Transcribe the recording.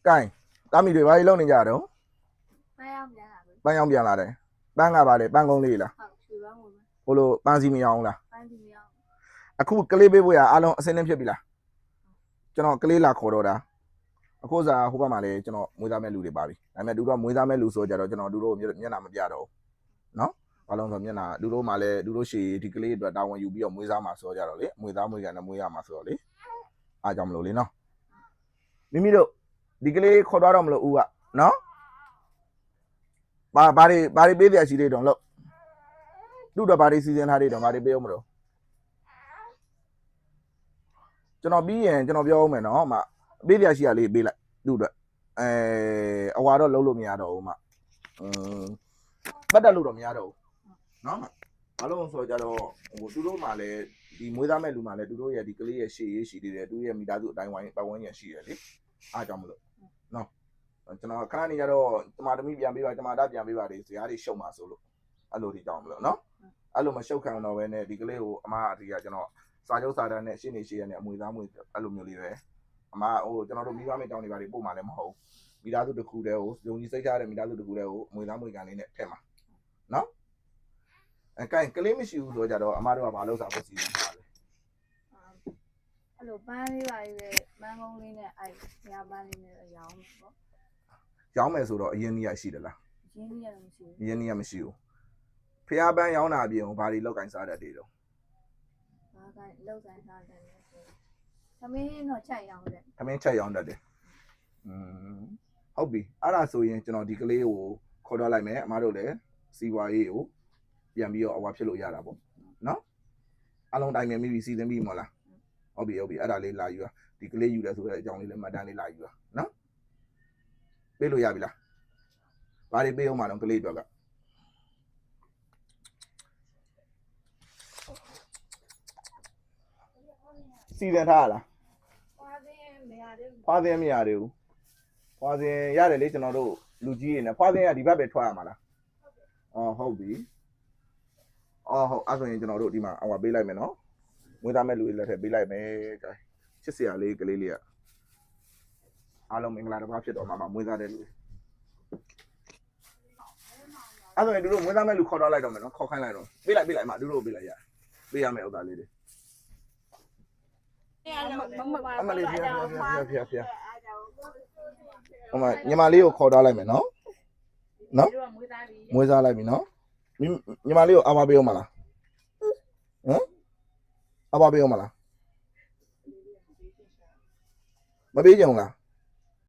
ကိုင်းတာမီတွေဘာကြီးလုံးနေကြတော့ ပန်းရောက်ပြန်လာပြီ ပန်းရောက်ပြန်လာတယ်ပန်းကပါလေပန်းကုန်းလေးလား ဟုတ်ရွှေပန်းဝင် ဟိုလိုပန်းစီမအောင်လား ပန်းစီမရောက် အခုကလေးပေးဖို့ရအားလုံးအစင်းနှင်းဖြစ်ပြီလားကျွန်တော်ကလေးလာခေါ်တော့တာအခုစားဟိုဘက်မှာလေကျွန်တော်မွေးသားမဲ့လူတွေပါပြီဒါပေမဲ့သူတို့ကမွေးသားမဲ့လူဆိုကြတော့ကျွန်တော်သူတို့မျက်နှာမပြတော့ဘူးနော်ဘာလို့ဆိုမျက်နှာသူတို့မှလည်းသူတို့ရှေဒီကလေးအတွက်တာဝန်ယူပြီးတော့မွေးစားမှာဆိုကြတော့လေမွေးသားမွေးကန်နဲ့မွေးရမှာဆိုတော့လေအားကြောင့်မလို့လေနော်မိမိတို့ဒီကလေးခေါ်တော့တော့မလို့ဦးကနော်ဘာတွေပေးပြရှိသေးတော့လို့သူ့တော့ဘာတွေစီစဉ်ထားသေးတော့ဘာတွေပေးအောင်မလို့ကျွန်တော်ပြီးရင်ကျွန်တော်ပြောအောင်မယ်နော်မပေးပြရှိရလေးပေးလိုက်သူ့အတွက်အဝါတော့လုံးလို့မရတော့ဘူးမပတ်တက်လို့တော့မရတော့ဘူးနော်ဘာလို့ဆိုကြတော့ဟိုသူတို့မှလည်းဒီမွေးသားမဲ့လူမှလည်းသူတို့ရဲ့ဒီကလေးရဲ့ရှေ့ရေးရှိသေးတယ်သူရဲ့မိသားစုအတိုင်းဝိုင်းပတ်ဝန်းကျင်ရှိတယ်လေအားကြောင့်မလို့နော်ကျွန်တော်ခဏနေကြတော့ကျမသမီးပြန်ပေးပါကျမသားပြန်ပေးပါလေဇာတ်တွေရှုံမှာဆိုလို့အဲ့လိုဒီကြောင့်မလို့နော်အဲ့လိုမရှုပ်ခံတော့ဘဲနဲ့ဒီကလေးကိုအမအတီးကကျွန်တော်စာချုပ်စာတမ်းနဲ့ရှင်းနေရှိရတဲ့အမွေသားမွေအဲ့လိုမျိုးလေးပဲအမဟိုကျွန်တော်တို့မိဘမေတောင်းနေပါလေပို့မှလည်းမဟုတ်မိသားစုတစ်ခုတည်းကိုယုံကြည်စိတ်ချတဲ့မိသားစုတစ်ခုတည်းကိုအမွေသားမွေကန်လေးနဲ့ထည့်မှာနော်ကိုင်းကလေးမရှိဘူးဆိုကြတော့အမတို့ကဘာလို့စားဖို့စီစဉ်ထားလဲ အဲ့လိုပန်းလေးပါလေးပဲပန်းကုန်းလေးနဲ့အဲ့ညပန်းလေးနဲ့ရောင်းပေါ့ ရောင်းမယ်ဆိုတော့အရင်ကြီးရရှိတယ်လား ရင်းကြီးရတယ်မရှိ အရင်ကြီးရမရှိဘူးဖျားပန်းရောင်းတာအပြင်ဘာတွေလောက်ကင်စားတတ်တယ်တော့ ဘူးဘာကလောက်ဆိုင်စားတယ်ဆိုသမင်းတော့ချက်ရောင်းတယ် သမင်းချက်ရောင်းတတ်တယ်ဟုတ်ပြီအဲ့ဒါဆိုရင်ကျွန်တော်ဒီကလေးကိုခေါ်တော့လိုက်မယ်အမတို့လည်းစီပွားရေးကိုပြန်ပြီးတော့အဝါဖြစ်လို့ရတာပေါ့နော်အလုံးတိုင်းမြင်ပြီးစီစဉ်ပြီးမလားဟုတ်ပြီအဲ့ဒါလေးလာယူတာဒီကလေးယူတယ်ဆိုတဲ့အကြောင်းလေးလည်းမှတ်တမ်းလေးလာယူတာနော်ပေးလို့ရပြီလားဘာတွေပေးအောင်မတော့ကလေးတော့ကစီစဉ်ထားလား ဖွားသေးမရသေးဘူး ဖွားသင်းမရသေးဘူးဖွားသင်းရတယ်လေကျွန်တော်တို့လူကြီးတွေနဲ့ဖွားသင်းကဒီဘက်ပဲထွက်ရမှာလားဟုတ်ပြီဟုတ်အဲ့ဆိုရင်ကျွန်တော်တို့ဒီမှာအဝါပေးလိုက်မယ်နော်မွေးသားမဲ့လူတွေလက်ထက်ပေးလိုက်မယ်ကြိုင်ချစ်စရာလေးကလေးလေးကအားလုံးမင်္ဂလာတစ်ပါးဖြစ်တော့မှာမွေးသားတဲ့လူအဲ့ဆိုရင်တို့မွေးသားမဲ့လူခေါ်တော့လိုက်တော့မယ်နော်ခေါ်ခိုင်းလိုက်တော့ပေးလိုက်အမတို့ပေးလိုက်ရပေးရမယ်ဥစ္စာလေးတွေအမလေးဖျားအမညီမလေးကိုခေါ်တော့လိုက်မယ်နော်မွေးသားလိုက်ပြီနော်ညီမလေးကိုအဝါပေးအောင်မလားအဝါပေးအောင်မလားမပေးကြဘူးလား